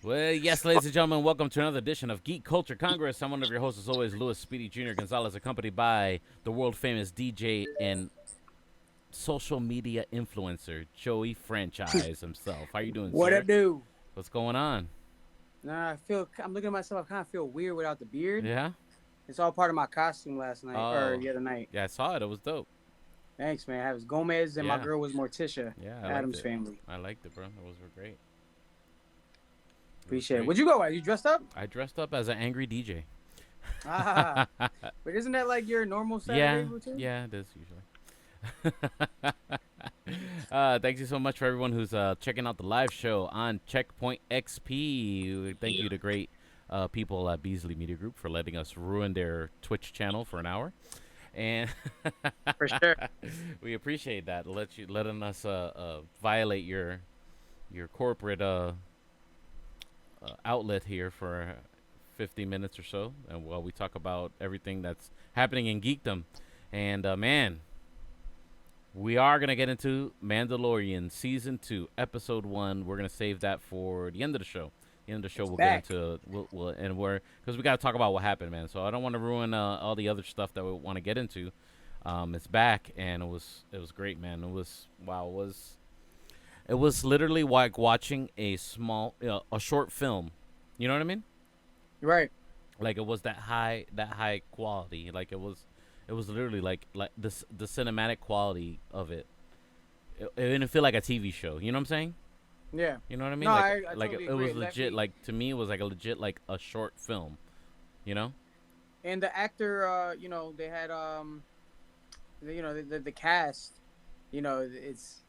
Well, yes, ladies and gentlemen, welcome to another edition of Geek Culture Congress. I'm one of your hosts, as always, Louis Speedy Jr. Gonzalez, accompanied by the world famous DJ and social media influencer Joey Franchise himself. How you doing, What I sir? do? What's going on? I'm looking at myself. I kind of feel weird without the beard. Yeah. It's all part of my costume last night or Oh, the other night. yeah. I saw it. It was dope. Thanks, man. I was Gomez and my Yeah. girl was Morticia. Yeah, I liked Adam's it. family. I liked it, bro. It was great. It was Appreciate it. great. Where'd you go? Are you dressed up? I dressed up as an angry DJ. Ah, but isn't that like your normal Saturday Yeah. routine? Yeah, it is usually. Thank you so much for everyone who's checking out the live show on Checkpoint XP. Thank you to great people at Beasley Media Group for letting us ruin their Twitch channel for an hour, and For sure. we appreciate that. Letting us violate your corporate outlet here for 50 minutes or so, and while we talk about everything that's happening in geekdom, and man. We are gonna get into Mandalorian season 2, episode 1. We're gonna save that for the end of the show. The end of the show, It's we'll back. get into and we're because we gotta talk about what happened, man. So I don't want to ruin all the other stuff that we want to get into. It's back, and it was great, man. It was wow. It was literally like watching a short film. You know what I mean? Right. Like it was that high quality. Like it was literally like the cinematic quality of it. It didn't feel like a TV show. You know what I'm saying? Yeah. You know what I mean? No, Like I like totally it was agree. legit. Like to me, it was like a legit like a short film. You know? And the actor, they had the cast, it's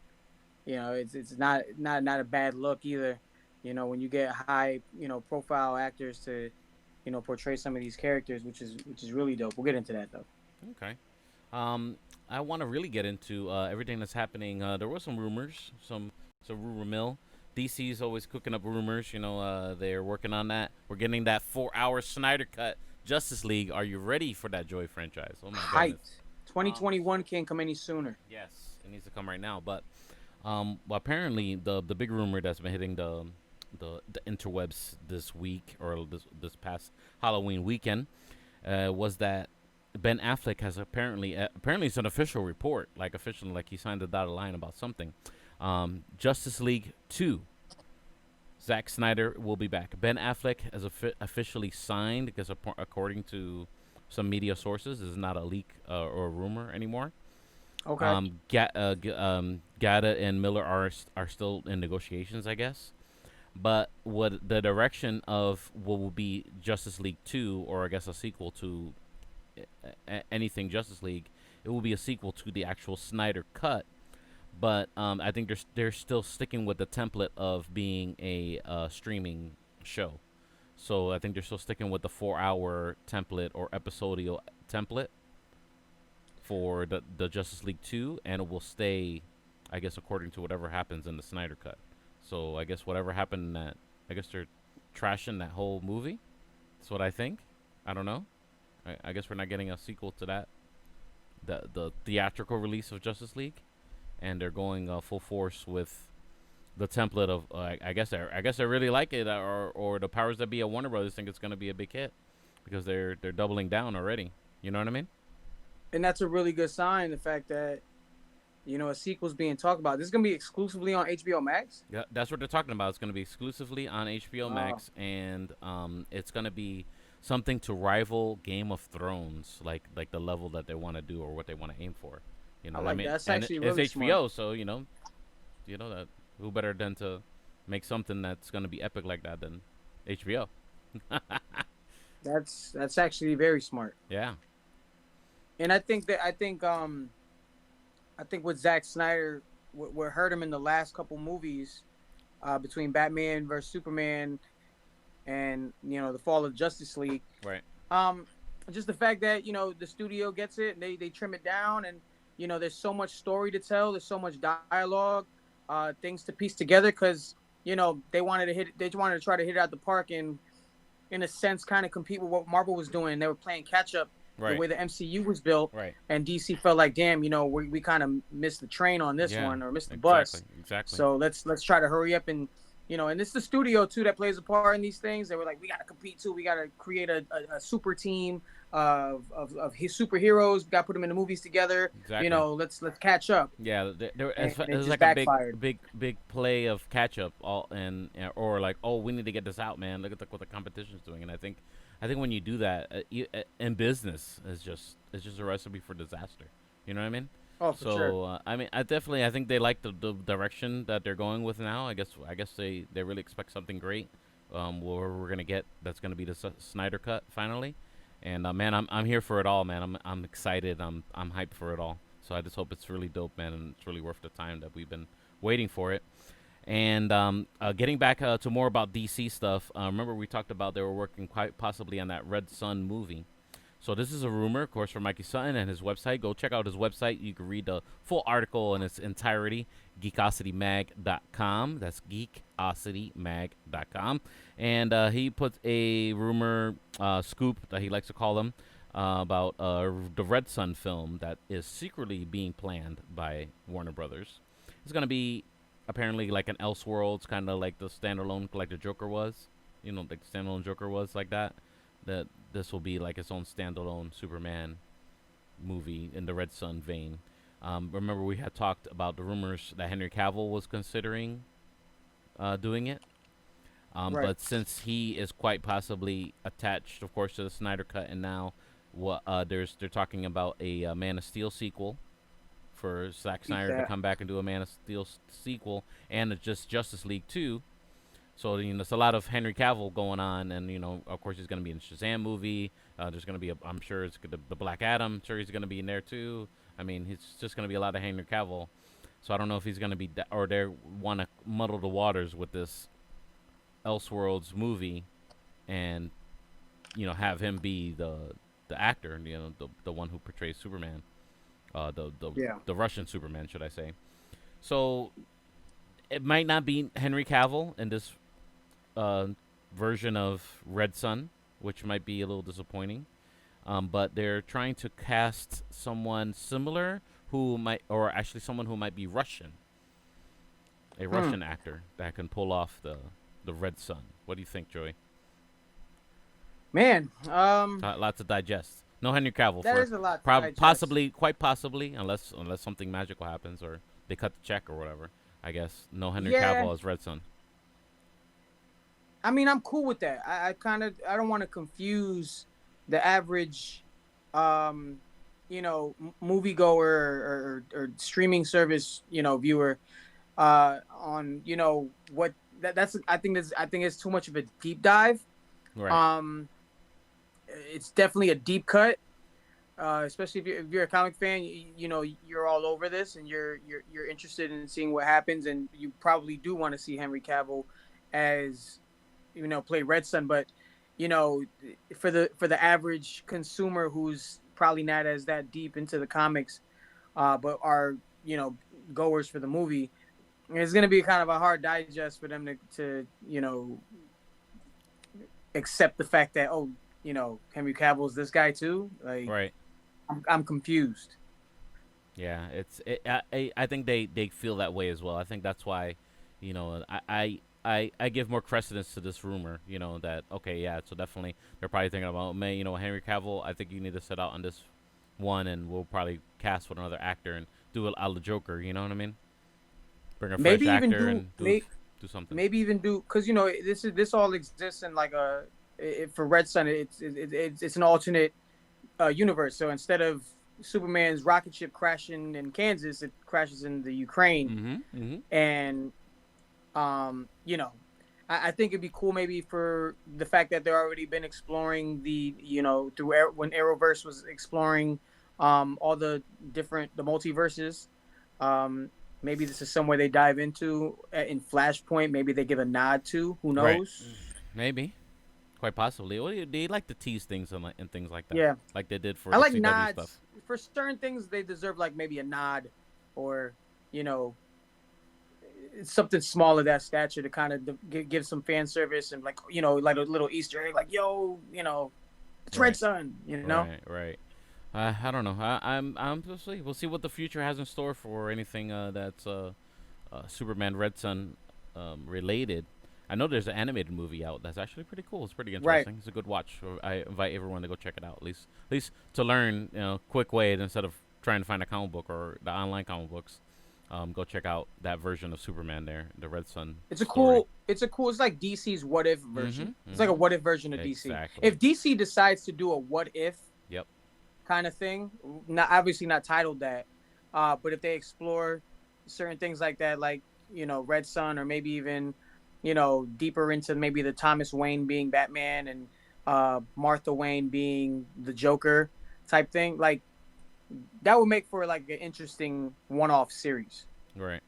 it's not a bad look either. When you get high, profile actors to, portray some of these characters, which is really dope. We'll get into that though. Okay. I want to really get into everything that's happening. There was some rumors, some rumor mill. DC's always cooking up rumors. They're working on that. We're getting that 4-hour Snyder cut Justice League. Are you ready for that Joy franchise? Oh my goodness. Hyped. 2021 can't come any sooner. Yes, it needs to come right now. But well, apparently the big rumor that's been hitting the interwebs this week or this past Halloween weekend was that Ben Affleck has apparently it's an official report, like officially, like he signed a dotted line about something. Justice League 2. Zack Snyder will be back. Ben Affleck has officially signed because according to some media sources, this is not a leak or a rumor anymore. Okay. Gada and Miller are still in negotiations, I guess. But what the direction of what will be Justice League 2, or I guess a sequel to anything Justice League, it will be a sequel to the actual Snyder cut. But I think they're still sticking with the template of being a streaming show. So I think they're still sticking with the 4-hour template or episodial template for the Justice League 2, and it will stay, I guess, according to whatever happens in the Snyder cut. So I guess whatever happened in that, I guess they're trashing that whole movie. That's what I think. I don't know. I guess we're not getting a sequel to that. The theatrical release of Justice League, and they're going full force with the template of. I guess I really like it, or the powers that be at Warner Brothers think it's going to be a big hit because they're doubling down already. You know what I mean? And that's a really good sign. The fact that a sequel's being talked about. This is gonna be exclusively on HBO Max. Yeah, that's what they're talking about. It's going to be exclusively on HBO Wow. Max, and it's going to be something to rival Game of Thrones, like the level that they want to do or what they want to aim for. I I like mean, that. That's and actually it's really smart. HBO, so that who better than to make something that's going to be epic like that than HBO? That's actually very smart. Yeah, And I think with Zack Snyder, what hurt him in the last couple movies, between Batman versus Superman and the Fall of Justice League, right. um, just the fact that the studio gets it and they trim it down, and there's so much story to tell, there's so much dialogue, things to piece together, because they wanted to try to hit it out the park and in a sense kind of compete with what Marvel was doing. They were playing catch up the Right. way the MCU was built, Right. and DC felt like, damn, we kind of missed the train on this Yeah. one, or missed the Exactly. bus. Exactly. So let's try to hurry up and And it's the studio too that plays a part in these things. They were like, we got to compete too. We got to create a super team of his superheroes. We got to put them in the movies together. Exactly. Let's catch up. Yeah, And it it was just like a backfired. big play of catch up, all and or like, oh, we need to get this out, man. Look at what the competition's doing, and I think when you do that in business, it's just a recipe for disaster. You know what I mean? Oh, for sure. So I mean, I think they like the direction that they're going with now. I guess they really expect something great. Where we're gonna get that's gonna be the Snyder cut finally, and man, I'm here for it all, man. I'm excited. I'm hyped for it all. So I just hope it's really dope, man, and it's really worth the time that we've been waiting for it. And getting back to more about DC stuff, remember we talked about they were working quite possibly on that Red Sun movie. So this is a rumor, of course, from Mikey Sutton and his website. Go check out his website. You can read the full article in its entirety, geekositymag.com. That's geekositymag.com. And he put a rumor scoop that he likes to call them about the Red Sun film that is secretly being planned by Warner Brothers. It's going to be apparently like an Elseworlds, kind of like the standalone, like the Joker was. Like the standalone Joker was like that. That this will be like its own standalone Superman movie in the Red Sun vein. Remember, we had talked about the rumors that Henry Cavill was considering doing it. Right. But since he is quite possibly attached, of course, to the Snyder Cut, and now they're talking about a Man of Steel sequel for Zack Keep Snyder to that. come back and do a Man of Steel sequel, and just Justice League 2. So there's a lot of Henry Cavill going on, and of course he's going to be in the Shazam movie. There's going to be I'm sure it's the Black Adam. I'm sure he's going to be in there too. I mean, he's just going to be a lot of Henry Cavill. So I don't know if he's going to be or they want to muddle the waters with this Elseworlds movie, and have him be the actor, the one who portrays Superman, the Yeah. the Russian Superman, should I say? So it might not be Henry Cavill in this uh, version of Red Sun, which might be a little disappointing. But they're trying to cast someone similar who might, or actually someone who might be Russian, a Hmm. Russian actor that can pull off the Red Sun. What do you think, Joey? Man, Lots to digest. No Henry Cavill that for is a lot to digest. possibly, quite possibly, unless something magical happens or they cut the check or whatever. I guess no Henry Yeah. Cavill as Red Sun. I mean, I'm cool with that. I don't want to confuse the average, um, moviegoer or streaming service, viewer, on what that's. I think it's too much of a deep dive. Right. Um, it's definitely a deep cut. Especially if you're a comic fan, you're all over this, and you're interested in seeing what happens, and you probably do want to see Henry Cavill as play Red Sun. But you know, for the average consumer who's probably not as that deep into the comics, but are goers for the movie, it's gonna be kind of a hard digest for them to accept the fact that Henry Cavill's this guy too. Like Right. I'm confused. Yeah, I think they feel that way as well. I think that's why, I give more credence to this rumor. That okay, yeah. So definitely they're probably thinking about, man, Henry Cavill. I think you need to set out on this one, and we'll probably cast with another actor and do it a la Joker. You know what I mean? Bring a fresh Maybe even actor do and may, do something. maybe even do because this all exists in like for Red Sun it's an alternate universe. So instead of Superman's rocket ship crashing in Kansas, it crashes in the Ukraine, Mm-hmm. Mm-hmm. and um, you know, I think it'd be cool maybe for the fact that they're already been exploring when Arrowverse was exploring all the multiverses. Um, Maybe this is somewhere they dive into in Flashpoint. Maybe they give a nod to. Who Right. knows? Maybe. Quite possibly. Well, they like to tease things and things like that, Yeah, like they did for I the like CW stuff. nods for certain things. They deserve like maybe a nod, or you know something small of that stature to kind of give some fan service and like a little Easter egg, like it's Red Right. Sun. Right. Right. I don't know. We'll see. We'll see what the future has in store for anything that's Superman Red Sun related. I know there's an animated movie out that's actually pretty cool. It's pretty Right. interesting. It's a good watch. So I invite everyone to go check it out. At least to learn, quick way instead of trying to find a comic book or the online comic books. Go check out that version of Superman there, the Red Sun It's a story. cool. It's like DC's what if Mm-hmm. version. It's like a Mm-hmm. what if version of DC. Exactly. If DC decides to do a what if Yep. kind of thing, not obviously not titled that, but if they explore certain things like that, like Red Sun, or maybe even deeper into maybe the Thomas Wayne being Batman and Martha Wayne being the Joker type thing, like that would make for like an interesting one-off series. Right.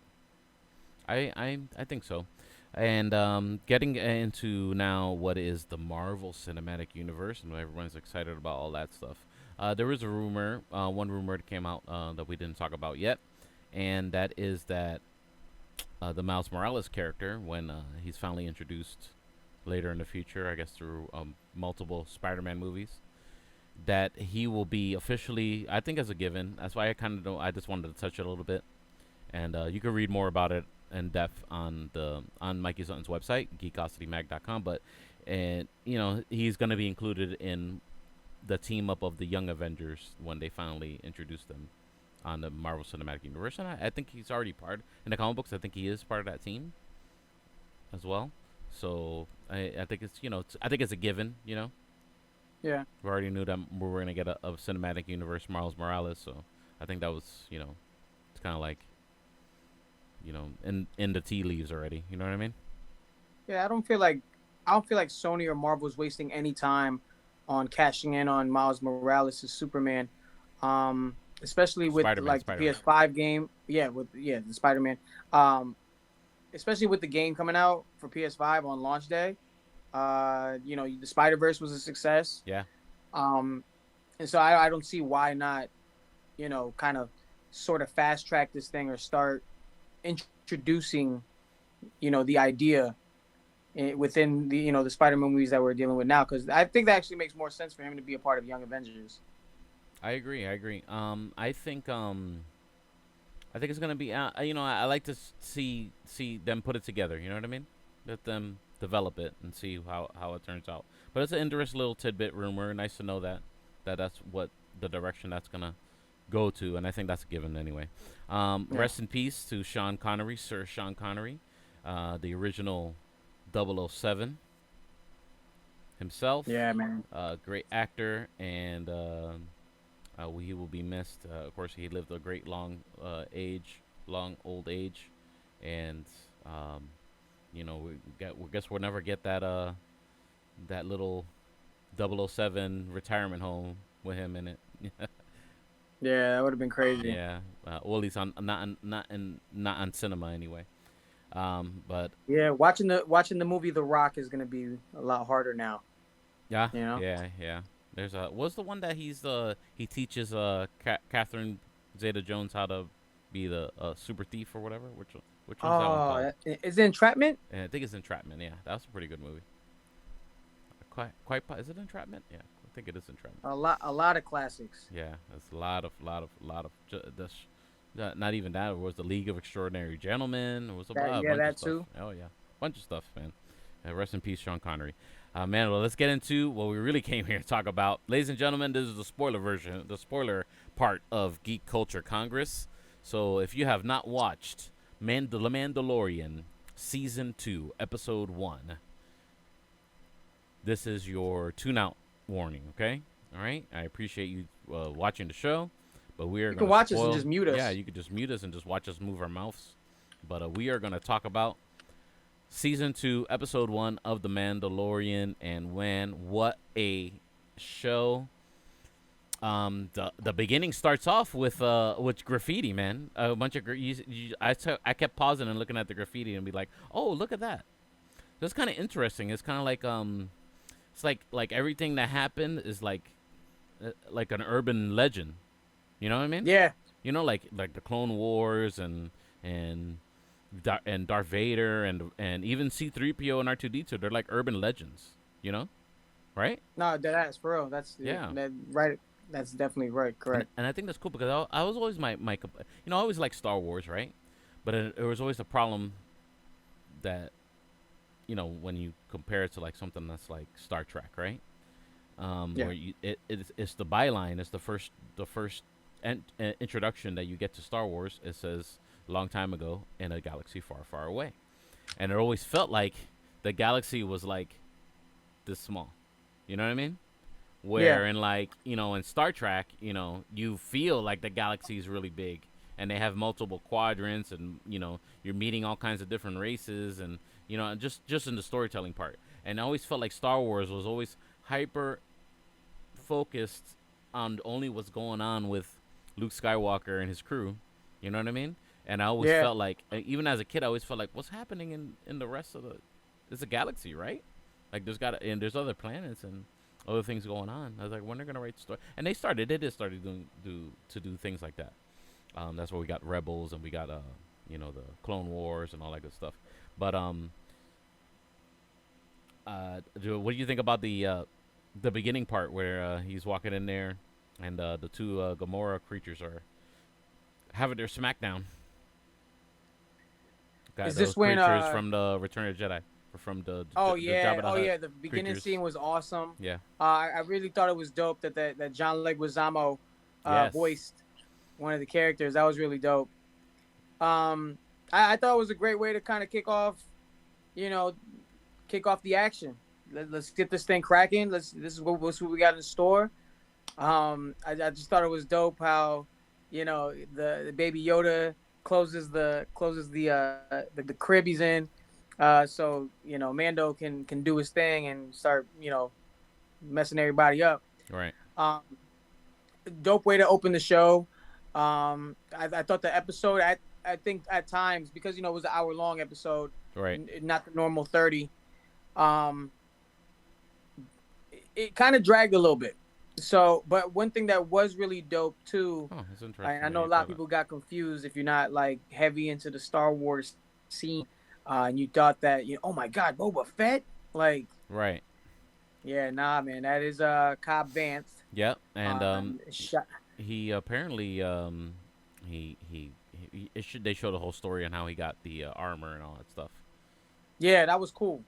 I think so. And getting into now what is the Marvel Cinematic Universe, and everyone's excited about all that stuff. There is a rumor, one rumor that came out that we didn't talk about yet, and that is that the Miles Morales character, when he's finally introduced later in the future, I guess through multiple Spider-Man movies, that he will be officially, I think, as a given. That's why I kind of don't. I just wanted to touch it a little bit, and you can read more about it in depth on Mikey Sutton's website, geekositymag.com. But and he's going to be included in the team up of the Young Avengers when they finally introduce them on the Marvel Cinematic Universe. And I think he's already part in the comic books. I think he is part of that team as well. So I think I think it's a given. Yeah. We already knew that we were gonna get a cinematic universe Miles Morales. So I think that was it's kind of like in the tea leaves already. You know what I mean? Yeah, I don't feel like Sony or Marvel's wasting any time on cashing in on Miles Morales as Superman, especially with Spider-Man, like the Spider-Man. PS5 game. Yeah, with the Spider-Man. Um, Especially with the game coming out for PS5 on launch day. The Spider Verse was a success. Yeah. Um, and so I don't see why not, kind of sort of fast track this thing or start introducing, the idea within the Spider-Man movies that we're dealing with now, because I think that actually makes more sense for him to be a part of Young Avengers. I agree. I agree. I think it's gonna be. I like to see them put it together. You know what I mean? Let them develop it and see how it turns out. But it's an interesting little tidbit rumor. Nice to know that's what the direction that's gonna go to, and I think that's a given anyway. Yeah. Rest in peace to Sean Connery, Sir Sean Connery, the original 007 himself. Yeah, man. Great actor, and he will be missed. Of course, he lived a great long old age, and we guess we'll never get that little 007 retirement home with him in it. Yeah, that would have been crazy. Yeah, well, at least on not on cinema anyway. But Yeah, watching the movie The Rock is gonna be a lot harder now. yeah, You know. yeah. There's what's the one that he teaches Catherine Zeta-Jones how to be the super thief or whatever. Which one's that one called? Oh, is it Entrapment? And I think it's Entrapment. Yeah, that was a pretty good movie. Is it Entrapment? Yeah, I think it is Entrapment. A lot of classics. Yeah, that's a lot of not even that. It was the League of Extraordinary Gentlemen. It was a bunch That of stuff. too. Oh yeah, bunch of stuff, man. Rest in peace, Sean Connery. Man, well, let's get into what we really came here to talk about. Ladies and gentlemen, this is the spoiler version, the spoiler part of Geek Culture Congress. So if you have not watched The Mandalorian Season 2, Episode 1, this is your tune-out warning, okay? All right? I appreciate you watching the show, but we are You going can to watch us and just mute us. Yeah, you could just mute us and just watch us move our mouths. But we are going to talk about Season 2, Episode 1 of The Mandalorian, and what a show. The beginning starts off with graffiti, man. A bunch of I kept pausing and looking at the graffiti and be like, "Oh, look at that." That's kind of interesting. It's kind of like it's like everything that happened is like an urban legend. You know what I mean? Yeah. Like the Clone Wars and Darth Vader and even C-3PO and R2-D2, they're like urban legends, right? No, that's for real. Yeah. Right. That's definitely right. Correct. And I think that's cool because I was always I always liked Star Wars, right? But it was always a problem that when you compare it to like something that's like Star Trek, right? Yeah. Where it's the byline, it's the first introduction that you get to Star Wars. It says a long time ago in a galaxy far, far away, and it always felt like the galaxy was like this small. You know what I mean? Yeah. Where in like in Star Trek, you feel like the galaxy is really big, and they have multiple quadrants, and you're meeting all kinds of different races, and just in the storytelling part. And I always felt like Star Wars was always hyper focused on only what's going on with Luke Skywalker and his crew. You know what I mean? And I always Yeah. felt like, even as a kid, I always felt like, what's happening in the rest of the? It's a galaxy, right? Like there's other planets and other things going on. I was like, when they're gonna write the story? And they did started do things like that. That's where we got Rebels and we got the Clone Wars and all that good stuff. But what do you think about the beginning part where he's walking in there and the two Gamora creatures are having their smackdown? Got Is those this when creatures from the Return of the Jedi, or from Oh the yeah, Jabba the oh Hutt yeah. The beginning creatures. scene was awesome. Yeah. I really thought it was dope that John Leguizamo Yes. voiced one of the characters. That was really dope. Um, I thought it was a great way to kind of you know, kick off the action. Let's get this thing cracking. This is what we got in store. I just thought it was dope how, the baby Yoda closes the crib he's in, so Mando can do his thing and start messing everybody up. Right. Um, Dope way to open the show. I thought the episode I think at times because it was an hour long episode, Right. not the normal 30. Um, it kind of dragged a little bit. So, but one thing that was really dope too, Oh, it's I interesting that know a you lot call of that. people got confused if you're not like heavy into the Star Wars scene, and you thought that oh my God, Boba Fett, like Right. yeah, nah, man, that is Cobb Vanth. Yep. And Shot. he apparently they showed the whole story on how he got the armor and all that stuff. Yeah, that was cool.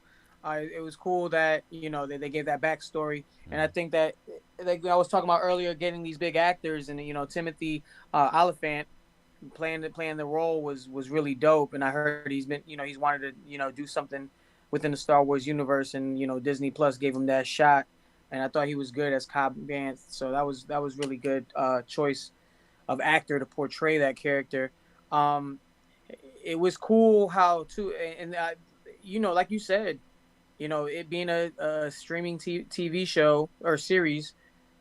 It was cool that they gave that backstory, and I Hmm. think that like I was talking about earlier, getting these big actors and Timothy Oliphant playing the role was really dope. And I heard he's wanted to do something within the Star Wars universe, and Disney Plus gave him that shot, and I thought he was good as Cobb Vanth. So that was really good choice of actor to portray that character. Um, it was cool how too, and like you said, it being a streaming TV show or series,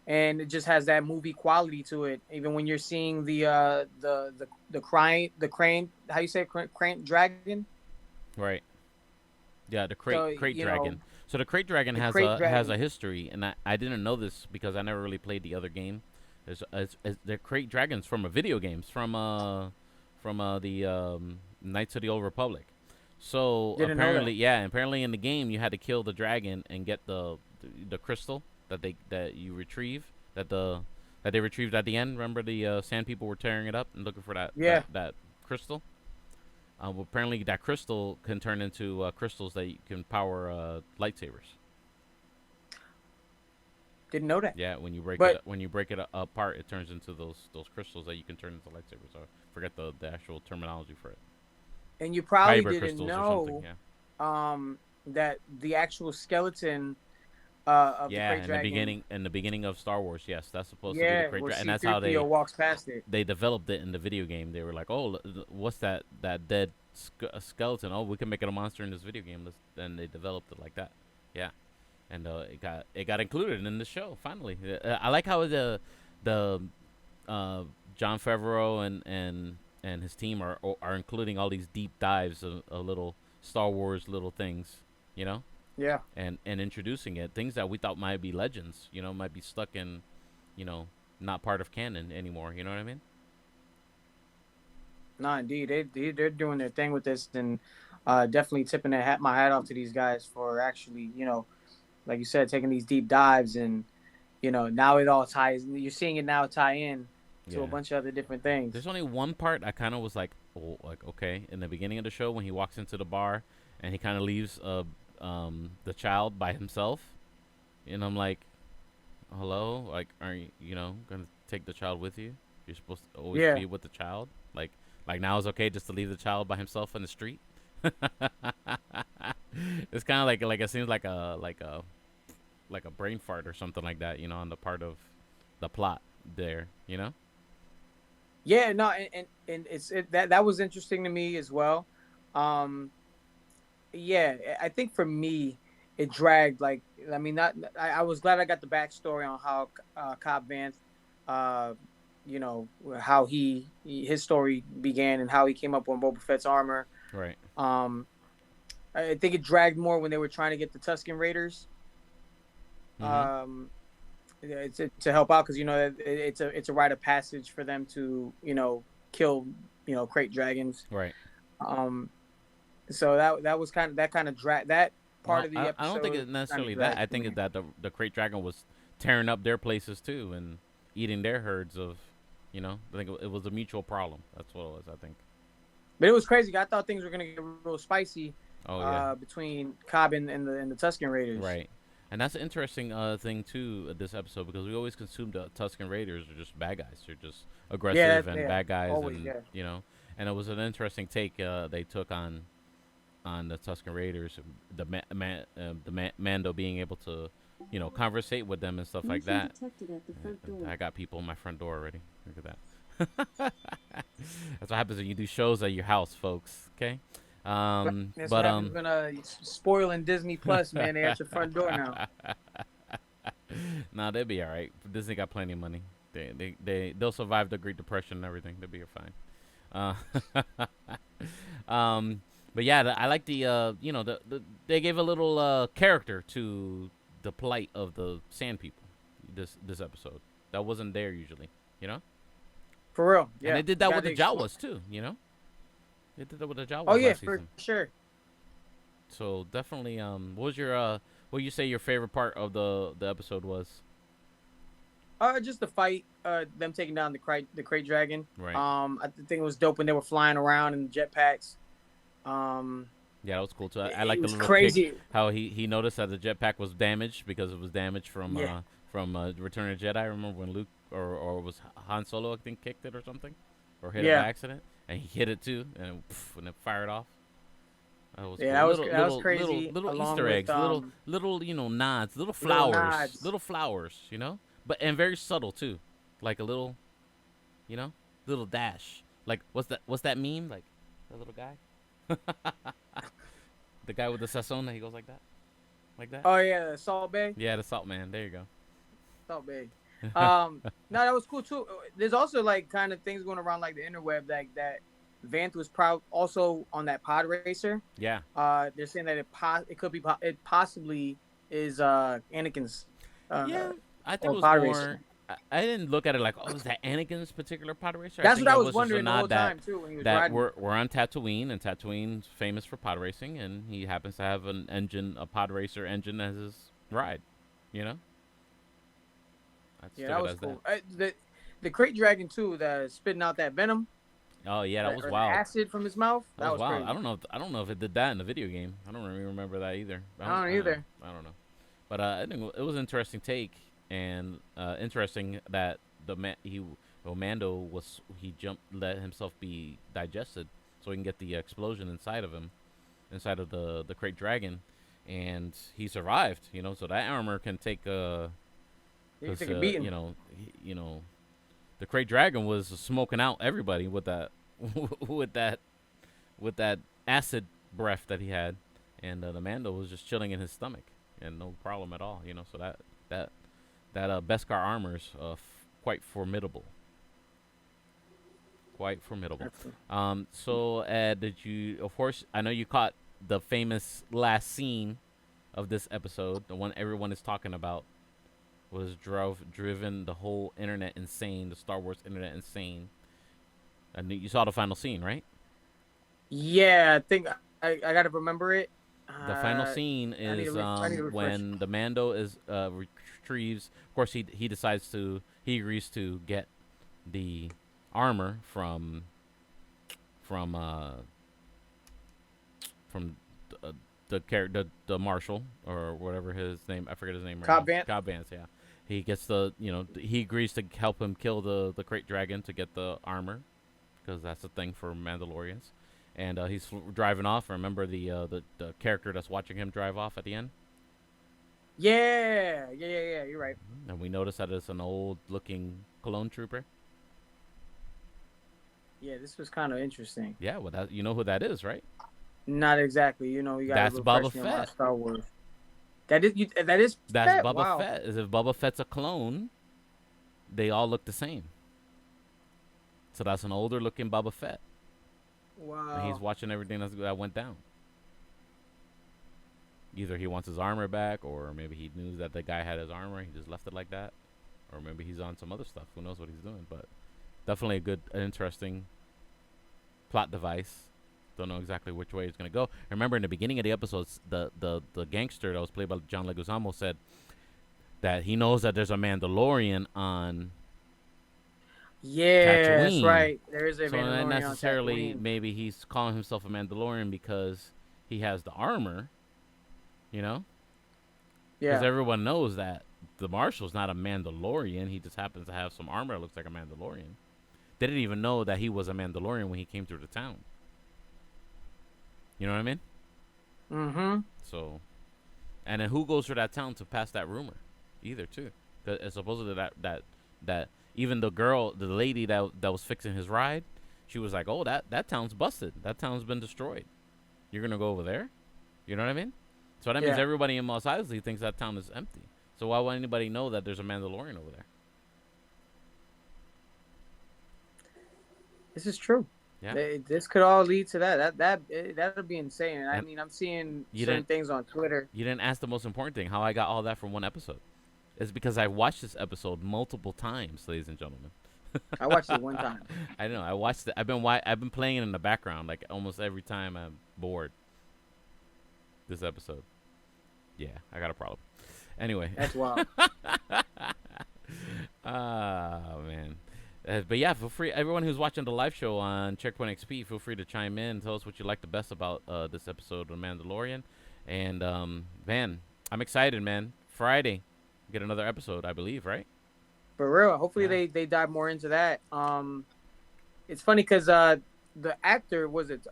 and it just has that movie quality to it. Even when you're seeing the crane, how you say crane dragon. Right. Yeah, the So crate dragon. So the crate dragon the has crate a dragon. history, and I didn't know this because I never really played the other game. The crate dragons from a video games from the Knights of the Old Republic. So Didn't know that. apparently in the game you had to kill the dragon and get the crystal that you retrieve that they retrieved at the end. Remember the sand people were tearing it up and looking for Yeah, that crystal. Well, apparently, that crystal can turn into crystals that you can power lightsabers. didn't know that. Yeah, But when you break it apart, it turns into those crystals that you can turn into lightsabers. I forget the actual terminology for it. and you probably Kyber didn't crystals or something. know Yeah. that the actual skeleton of the Yeah, crate dragon. in the beginning of Star Wars, yes, that's supposed to be the Yeah, crate where dragon, and that's how C-3PO walks past it. they developed it in the video game. They were like, "Oh, what's that dead skeleton? Oh, we can make it a monster in this video game." Then they developed it like that. Yeah, and it got included in the show finally. I like how the John Favreau and his team are including all these deep dives of little Star Wars little things, you know, Yeah. and introducing it, things that we thought might be legends, might be stuck in, you know, not part of canon anymore. You know what I mean? No, indeed, they're doing their thing with this, and definitely tipping my hat off to these guys for actually, like you said, taking these deep dives, and now it all ties. You're seeing it now tie in to a Yeah. bunch of other different things. There's only one part I kind of was like, oh, like okay, in the beginning of the show when he walks into the bar and he kind of leaves the child by himself, and I'm like, hello, like, aren't you gonna take the child with you? You're supposed to always Yeah. be with the child. Like now it's okay just to leave the child by himself in the street. It's kind of like it seems like a brain fart or something like that, on the part of the plot there. Yeah, no, and that was interesting to me as well. Um, yeah, I think for me, it dragged. Like, I mean, not. I was glad I got the backstory on how Cobb Vanth, uh, how his story began and how he came up on Boba Fett's armor. Right. Um, I think it dragged more when they were trying to get the Tusken Raiders. Mm-hmm. Um, to help out because it's a rite of passage for them to kill crate dragons. Right. Um, so that was kind of drag that part Well, of the I don't think episode it's kind of necessarily that. dragged I for think me. it's that the Great Dragon was tearing up their places too and eating their herds of, I think it was a mutual problem. That's what it was. I think. But it was crazy. I thought things were gonna get real spicy Oh yeah. between Cobb and the Tusken Raiders. Right. And that's an interesting thing too this episode because we always consumed the Tusken Raiders are just bad guys. They're just Yeah, aggressive and yeah, bad guys, always, and yeah. and it was an interesting take they took on the Tusken Raiders, Mando being able to, conversate with them and stuff like Motion that. detected at the front door. I got people in my front door already. Look at that. That's what happens when you do shows at your house, folks. Okay. That's But what happens when spoiling Disney Plus, man. They at your front door now. nah, they'll be all right. Disney got plenty of money. They'll survive the Great Depression and everything. They'll be fine. But yeah, I like they gave a little character to the plight of the Sand People. This episode that wasn't there usually, you know. For real, And yeah. they did You that got with to the explore. Jawas too, you know. They did that with the Oh Jawas yeah, last for season. sure. So definitely, what was your what you say your favorite part of the episode was? Just the fight, them taking down the crate dragon. Right. I think it was dope when they were flying around in jetpacks. Um, Yeah, that was cool too. I it like the was little kick. crazy. How he noticed that the jetpack was damaged because it was damaged Yeah, from Return of the Jedi. I remember when Luke or was Han Solo I think kicked it or something, or hit it by yeah, accident, and he hit it too, and it fired off. That was yeah. cool. That was crazy. Little Along Easter with eggs, little nods, little nods. little flowers, but and very subtle too, like a you know, little dash. Like what's that meme? Like that little guy, the guy with the sazon, he goes like that. Oh yeah, Salt Bay. Yeah, the salt man. There you go. Salt Bay. No, that was cool too. There's also like kind of things going around like the interweb that Vanth was proud also on that pod racer. Yeah. They're saying that it possibly is Anakin's Yeah, I think or it was pod more. racer. I didn't look at it like, oh, is that Anakin's particular pod racer? That's think what I that was just a wondering the nod whole time too when he was that riding. we're on Tatooine, and Tatooine's famous for pod racing, and he happens to have a pod racer engine as his ride. You know, I just Yeah, took that it was as cool. The crate dragon too, the spitting out that venom Oh yeah, that was or the wild. acid from his mouth. That That was was wild. crazy. I don't know if it did that in the video game. I don't really remember that either. I don't either. I don't know. But I think it was an interesting take, and interesting that Mando he let himself be digested, so he can get the explosion inside of him, inside of the crate dragon, and he survived. So that armor can take You can because take a beating. the crate dragon was smoking out everybody with that with that with that acid breath that he had, and the Mando was just chilling in his stomach and no problem at all. So that Beskar armor is quite formidable. Quite formidable. So did you? Of course, I know you caught the famous last scene of this episode, the one everyone is talking about, was driven the whole internet insane, the Star Wars internet insane. And you saw the final scene, right? Yeah, I think I gotta remember it. The final scene I need is I need to refresh. when the Mando is retrieves. Of course, he agrees to get the armor from the marshal or whatever his name. I forget his name right Cobb now. Vanth. Cobb Vance. Yeah, he gets he agrees to help him kill the Great Dragon to get the armor because that's the thing for Mandalorians. And he's driving off. Remember the character that's watching him drive off at the end. Yeah. You're right. And we notice that it's an old looking clone trooper. Yeah, this was kind of interesting. Yeah, well, you know who that is, right? Not exactly. You know, you got to That's Boba refresh me on my Fett. Star Wars. That is That's Fett. Boba Wow. Fett. If Boba Fett's a clone, they all look the same. So that's an older looking Boba Fett. And he's Wow. watching everything that went down. Either he wants his armor back, or maybe he knew that the guy had his armor. He just left it like that, or maybe he's on some other stuff. Who knows what he's doing? But definitely a good, interesting plot device. Don't know exactly which way it's gonna go. I remember in the beginning of the episodes, the gangster that was played by John Leguizamo said that he knows that there's a Mandalorian on Yeah, that's Tatooine. right. There is a So not Mandalorian on necessarily Tatooine. maybe he's calling himself a Mandalorian because he has the armor, you know? Because Yeah. everyone knows that the Marshal's not a Mandalorian. He just happens to have some armor that looks like a Mandalorian. They didn't even know that he was a Mandalorian when he came through the town. You know what I mean? Mm-hmm. So, and then who goes through that town to pass that rumor? Either too. Because supposedly that even the lady that was fixing his ride, she was like, "Oh, that town's busted. That town's been destroyed. You're gonna go over there?" You know what I mean? So that means Yeah. everybody in Mos Eisley thinks that town is empty. So why would anybody know that there's a Mandalorian over there? This is true. Yeah. This could all lead to that would be insane. And I And mean, I'm seeing you certain didn't things on Twitter. you didn't ask the most important thing, how I got all that from one episode. It's because I watched this episode multiple times, ladies and gentlemen. I watched it one time. I know. I watched it. I've been playing it in the background like almost every time I'm bored. This episode. Yeah, I got a problem. Anyway. That's wild. Ah, man. But yeah, feel free. Everyone who's watching the live show on Checkpoint XP, feel free to chime in and tell us what you like the best about this episode of Mandalorian. And man, I'm excited, man. Friday, get another episode, I believe, right? For real. Hopefully Yeah. they dive more into that. It's funny because the actor was it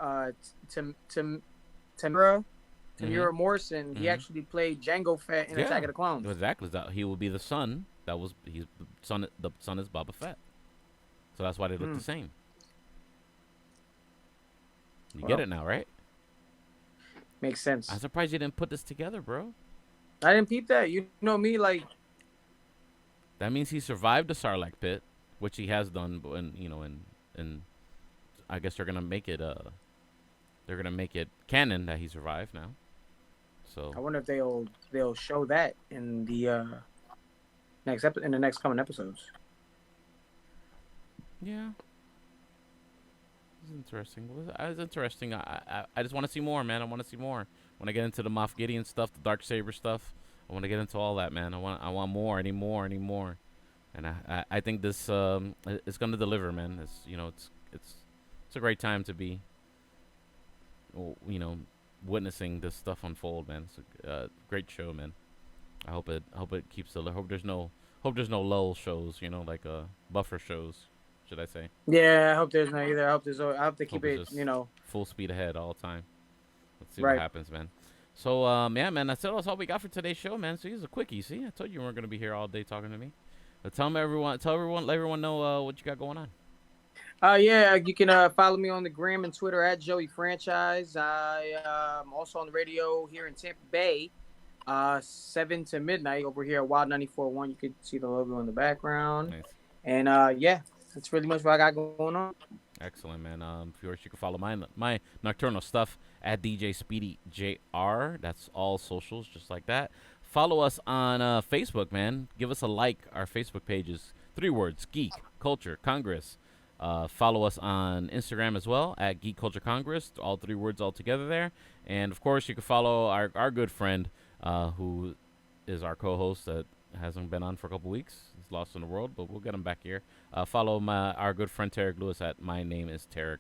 Tamura Morrison. He Mhm. actually played Jango Fett in Yeah. Attack of the Clones. Exactly. That he will be the son. He's the son. The son is Boba Fett. So that's why they look Hmm. the same. You Well, get it now, right? makes sense. I'm surprised you didn't put this together, bro. I didn't peep that. You know me, like That means he survived the Sarlacc pit, which he has done. And and I guess they're gonna make it. They're gonna make it canon that he survived now. I So wonder if they'll show that in the in the next coming episodes. yeah, it's interesting. It's interesting. I just want to see more, man. I want to see more. When I get into the Moff Gideon stuff, the Dark Saber stuff, I want to get into all that, man. I want more, any more. And I think this it's gonna deliver, man. It's a great time to be, witnessing this stuff unfold, man. It's a great show, man. I hope it keeps the. Hope there's no lull shows, like buffer shows, should I say? Yeah, I hope there's no either. I hope they keep Hope it's it, just full speed ahead all the time. Let's see what right. happens, man. So yeah, man, that's all we got for today's show, man. So here's a quickie. See, I told you weren't gonna be here all day talking to me. But let everyone know what you got going on. Yeah, you can follow me on the gram and Twitter at Joey Franchise. I'm also on the radio here in Tampa Bay, 7 to midnight over here at Wild 94.1. You can see the logo in the background. Nice. And yeah, that's really much what I got going on. Excellent, man. Of course, you can follow my nocturnal stuff at DJ Speedy JR. That's all socials, just like that. Follow us on Facebook, man. Give us a like. Our Facebook page is 3 words: Geek Culture Congress. Follow us on Instagram as well at Geek Culture Congress. All 3 words all together there. And of course, you can follow our good friend who is our co-host that hasn't been on for a couple weeks. He's lost in the world, but we'll get him back here. Follow our good friend Tarek Lewis at My Name is Tarek,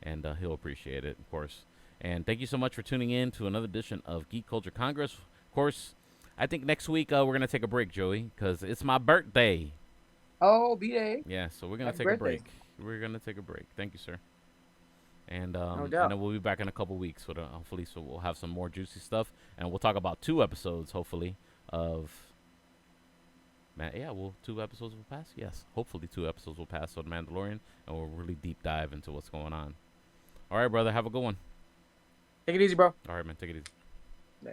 and he'll appreciate it, of course. And thank you so much for tuning in to another edition of Geek Culture Congress. Of course, I think next week we're going to take a break, Joey, because it's my birthday. Oh, B-Day. Yeah, so we're going to Happy take a birthday. break. We're going to take a break. Thank you, sir. No And doubt. then we'll be back in a couple weeks. Hopefully, so we'll have some more juicy stuff. And we'll talk about 2 episodes, hopefully, of... Man, yeah, 2 episodes will pass? Yes, hopefully 2 episodes will pass on Mandalorian. And we'll really deep dive into what's going on. All right, brother. Have a good one. Take it easy, bro. All right, man. Take it easy. Yeah.